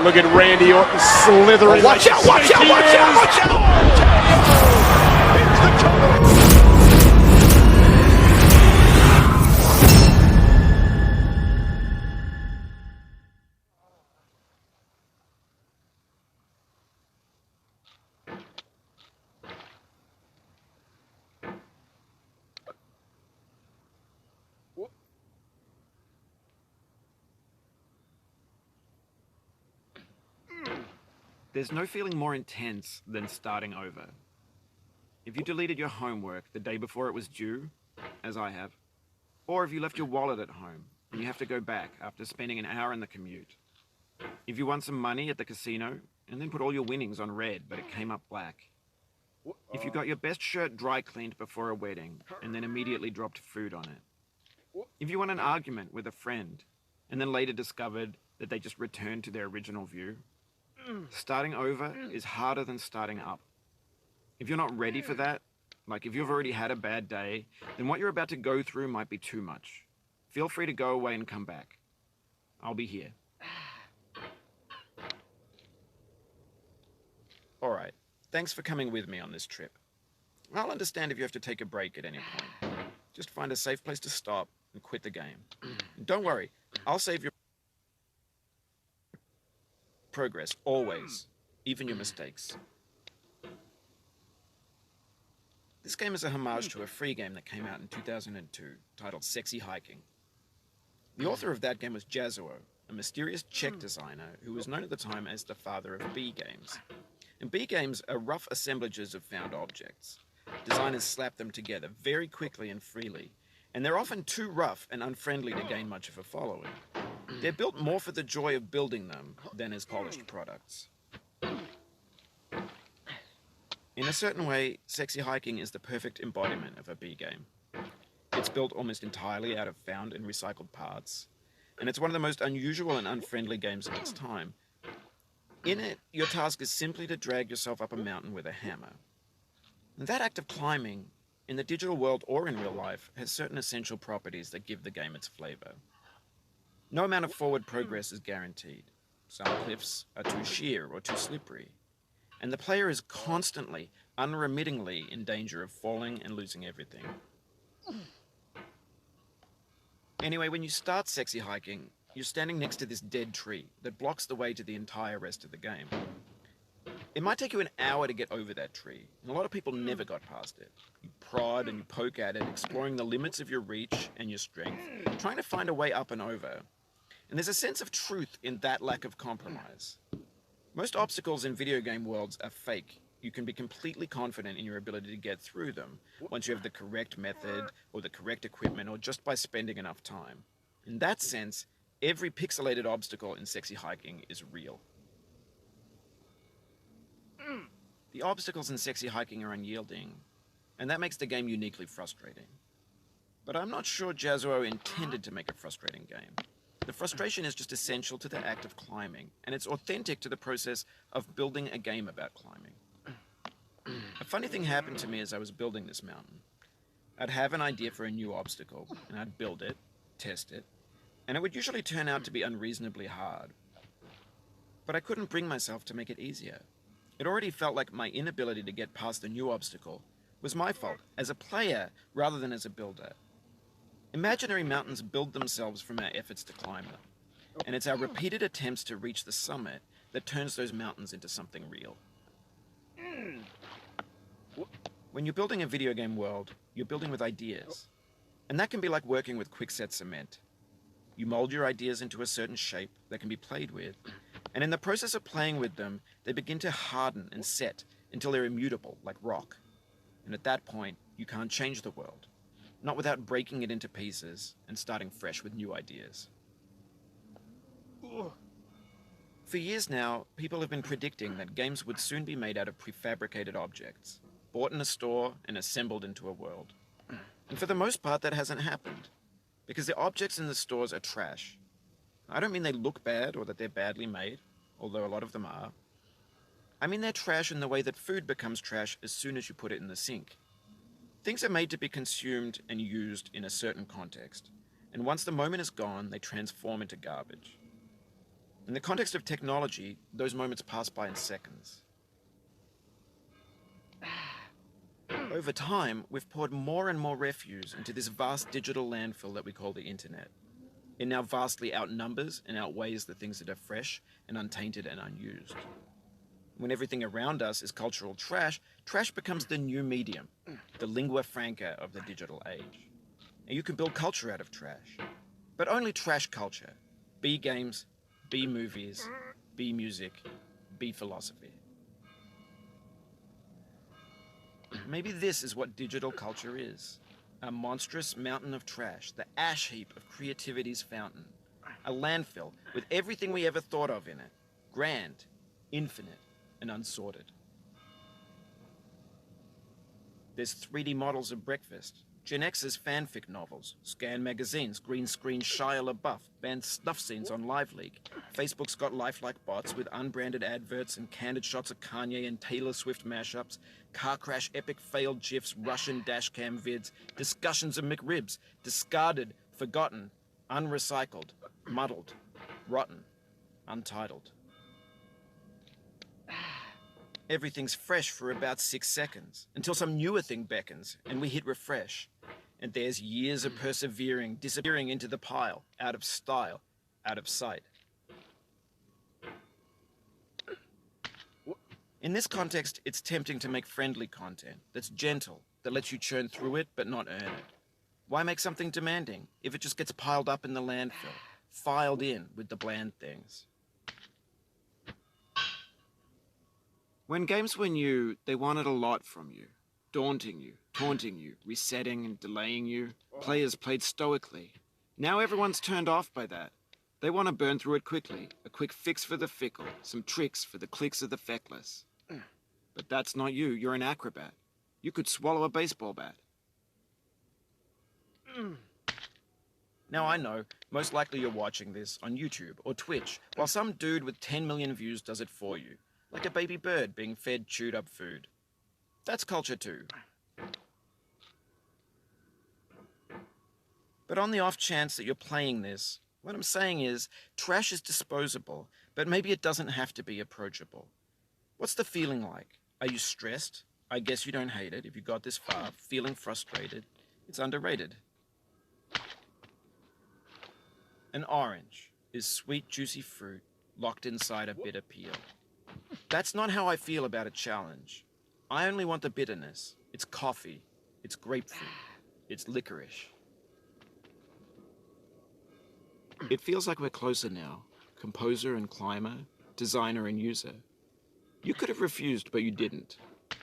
Look at Randy Orton slithering. Oh, watch out, watch out, watch out, watch out! Here's the cover. There's no feeling more intense than starting over. If you deleted your homework the day before it was due, as I have, or if you left your wallet at home and you have to go back after spending an hour in the commute. If you won some money at the casino and then put all your winnings on red but it came up black. If you got your best shirt dry cleaned before a wedding and then immediately dropped food on it. If you won an argument with a friend and then later discovered that they just returned to their original view. Starting over is harder than starting up. If you're not ready for that, like if you've already had a bad day, then what you're about to go through might be too much. Feel free to go away and come back. I'll be here. Alright, thanks for coming with me on this trip. I'll understand if you have to take a break at any point. Just find a safe place to stop and quit the game. And don't worry, I'll save your progress, always, even your mistakes. This game is a homage to a free game that came out in 2002, titled Sexy Hiking. The author of that game was R.K.O, a mysterious Czech designer who was known at the time as the father of B games. And B games are rough assemblages of found objects. Designers slap them together very quickly and freely, and they're often too rough and unfriendly to gain much of a following. They're built more for the joy of building them than as polished products. In a certain way, Sexy Hiking is the perfect embodiment of a B game. It's built almost entirely out of found and recycled parts, and it's one of the most unusual and unfriendly games of its time. In it, your task is simply to drag yourself up a mountain with a hammer. And that act of climbing, in the digital world or in real life, has certain essential properties that give the game its flavor. No amount of forward progress is guaranteed. Some cliffs are too sheer or too slippery, and the player is constantly, unremittingly in danger of falling and losing everything. Anyway, when you start Sexy Hiking, you're standing next to this dead tree that blocks the way to the entire rest of the game. It might take you an hour to get over that tree, and a lot of people never got past it. You prod and you poke at it, exploring the limits of your reach and your strength, trying to find a way up and over. And there's a sense of truth in that lack of compromise. Most obstacles in video game worlds are fake. You can be completely confident in your ability to get through them once you have the correct method or the correct equipment or just by spending enough time. In that sense, every pixelated obstacle in Sexy Hiking is real. The obstacles in Sexy Hiking are unyielding, and that makes the game uniquely frustrating. But I'm not sure R.K.O intended to make a frustrating game. The frustration is just essential to the act of climbing, and it's authentic to the process of building a game about climbing. A funny thing happened to me as I was building this mountain. I'd have an idea for a new obstacle, and I'd build it, test it, and it would usually turn out to be unreasonably hard. But I couldn't bring myself to make it easier. It already felt like my inability to get past the new obstacle was my fault, as a player rather than as a builder. Imaginary mountains build themselves from our efforts to climb them, and it's our repeated attempts to reach the summit that turns those mountains into something real. When you're building a video game world, you're building with ideas, and that can be like working with quickset cement. You mold your ideas into a certain shape that can be played with, and in the process of playing with them, they begin to harden and set until they're immutable, like rock. And at that point, you can't change the world. Not without breaking it into pieces and starting fresh with new ideas. For years now, people have been predicting that games would soon be made out of prefabricated objects, bought in a store and assembled into a world. And for the most part, that hasn't happened, because the objects in the stores are trash. I don't mean they look bad or that they're badly made, although a lot of them are. I mean they're trash in the way that food becomes trash as soon as you put it in the sink. Things are made to be consumed and used in a certain context, and once the moment is gone, they transform into garbage. In the context of technology, those moments pass by in seconds. Over time, we've poured more and more refuse into this vast digital landfill that we call the internet. It now vastly outnumbers and outweighs the things that are fresh and untainted and unused. When everything around us is cultural trash, trash becomes the new medium, the lingua franca of the digital age. And you can build culture out of trash, but only trash culture. Be games, be movies, be music, be philosophy. Maybe this is what digital culture is. A monstrous mountain of trash, the ash heap of creativity's fountain. A landfill with everything we ever thought of in it. Grand, infinite, and unsorted. There's 3D models of breakfast, Gen X's fanfic novels, scan magazines, green screen Shia LaBeouf, banned snuff scenes on LiveLeak. Facebook's got lifelike bots with unbranded adverts and candid shots of Kanye and Taylor Swift mashups, car crash epic failed GIFs, Russian dashcam vids, discussions of McRibs, discarded, forgotten, unrecycled, muddled, rotten, untitled. Everything's fresh for about 6 seconds, until some newer thing beckons, and we hit refresh. And there's years of persevering, disappearing into the pile, out of style, out of sight. In this context, it's tempting to make friendly content that's gentle, that lets you churn through it but not earn it. Why make something demanding if it just gets piled up in the landfill, filed in with the bland things? When games were new, they wanted a lot from you. Daunting you, taunting you, resetting and delaying you. Players played stoically. Now everyone's turned off by that. They want to burn through it quickly. A quick fix for the fickle. Some tricks for the clicks of the feckless. But that's not you. You're an acrobat. You could swallow a baseball bat. Now I know, most likely you're watching this on YouTube or Twitch, while some dude with 10 million views does it for you. Like a baby bird being fed chewed up food. That's culture too. But on the off chance that you're playing this, what I'm saying is, trash is disposable, but maybe it doesn't have to be approachable. What's the feeling like? Are you stressed? I guess you don't hate it if you got this far. Feeling frustrated? It's underrated. An orange is sweet, juicy fruit locked inside a bitter peel. That's not how I feel about a challenge. I only want the bitterness. It's coffee. It's grapefruit. It's licorice. It feels like we're closer now. Composer and climber, designer and user. You could have refused, but you didn't.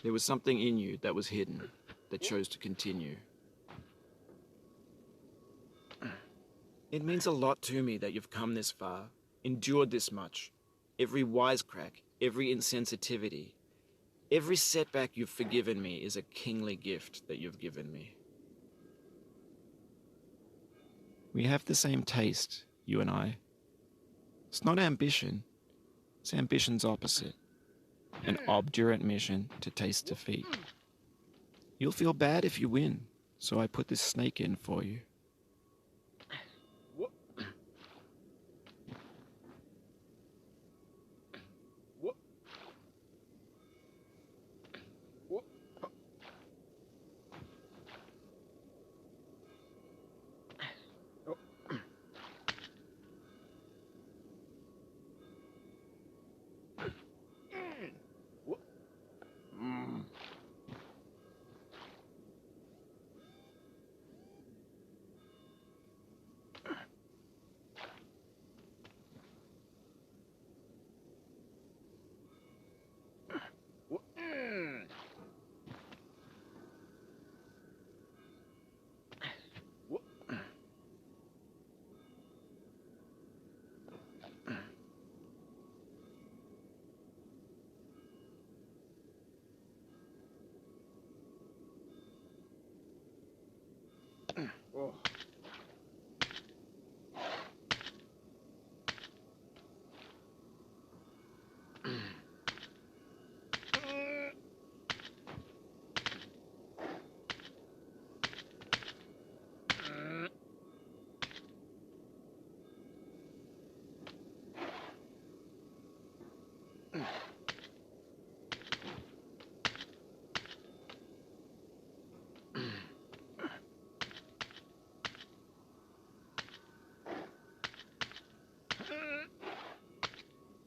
There was something in you that was hidden, that chose to continue. It means a lot to me that you've come this far, endured this much. Every wisecrack, every insensitivity, every setback you've forgiven me is a kingly gift that you've given me. We have the same taste, you and I. It's not ambition. It's ambition's opposite. An obdurate mission to taste defeat. You'll feel bad if you win, so I put this snake in for you.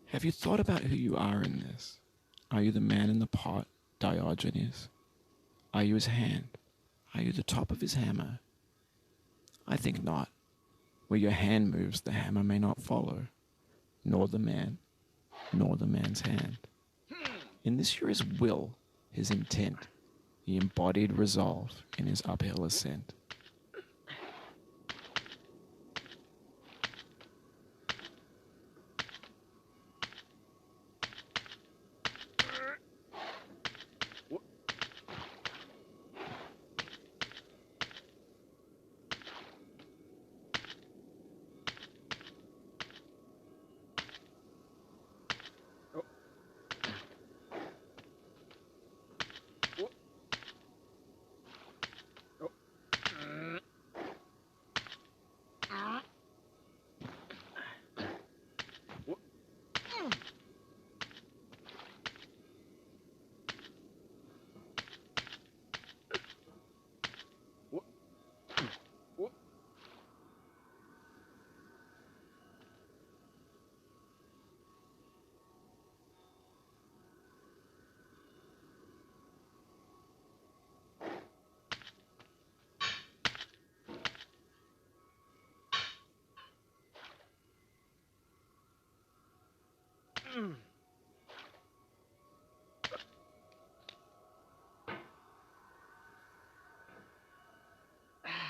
Have you thought about who you are in this? Are you the man in the pot, Diogenes? Are you his hand? Are you the top of his hammer? I think not. Where your hand moves, the hammer may not follow, nor the man, nor the man's hand. In this you're his will, his intent, the embodied resolve in his uphill ascent.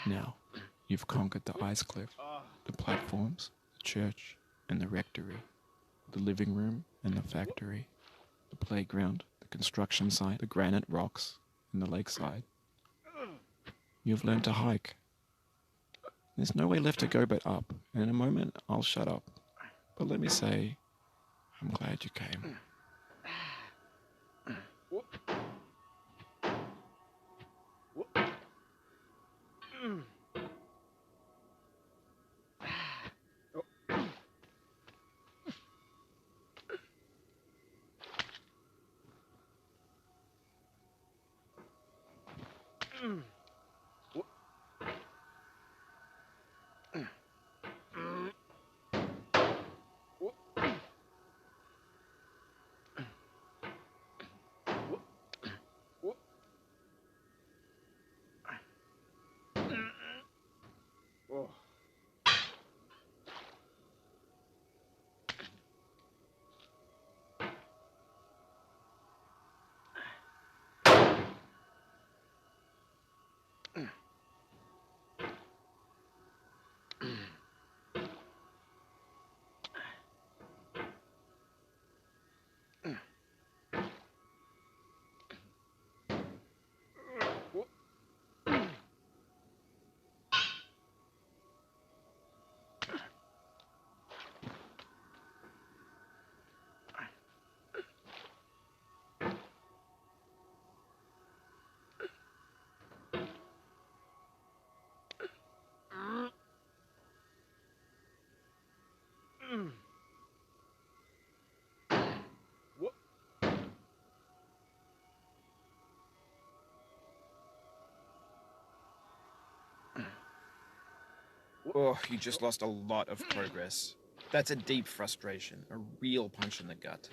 Now, you've conquered the ice cliff, the platforms, the church, and the rectory, the living room and the factory, the playground, the construction site, the granite rocks, and the lakeside. You've learned to hike. There's no way left to go but up, and in a moment I'll shut up. But let me say, I'm glad you came. Oh, you just lost a lot of progress. That's a deep frustration, a real punch in the gut.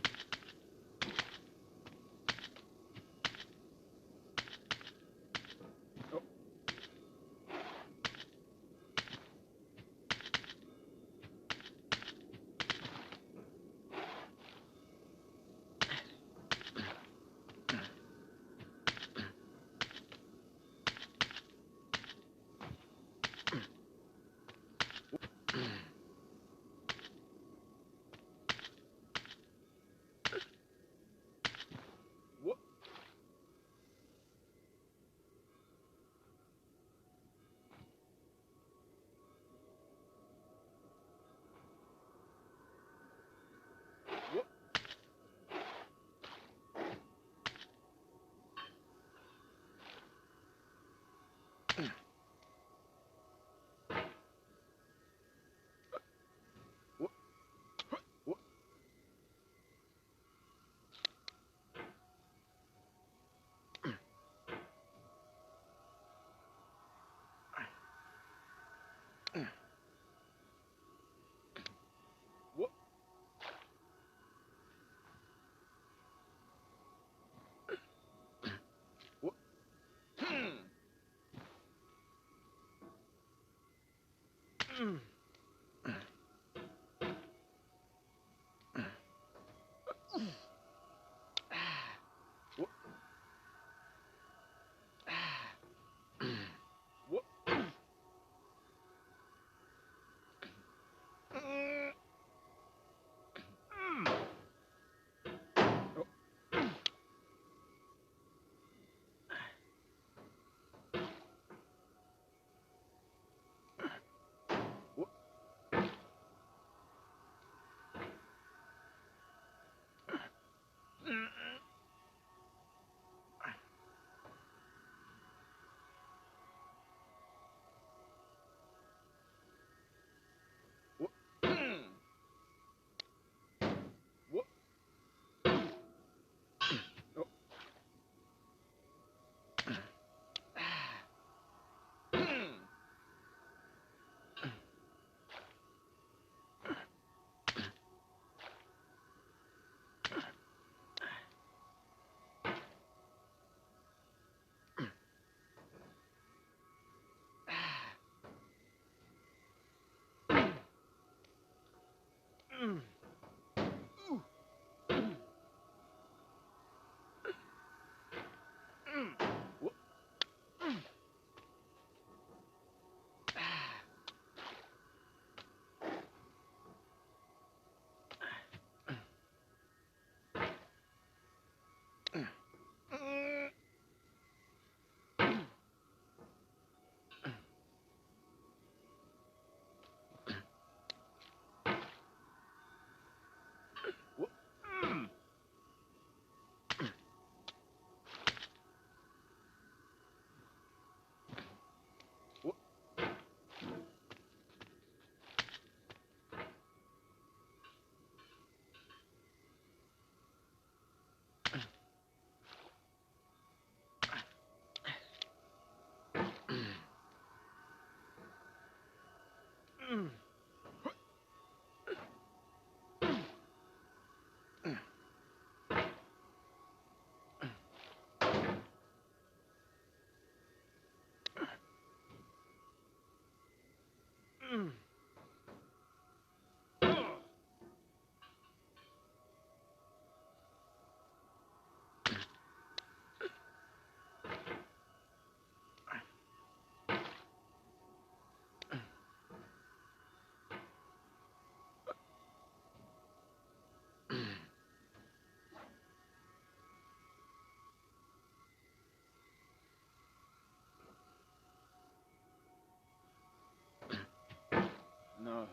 No.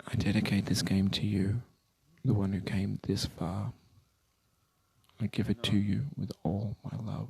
I dedicate this game to you, the one who came this far. I give it to you with all my love.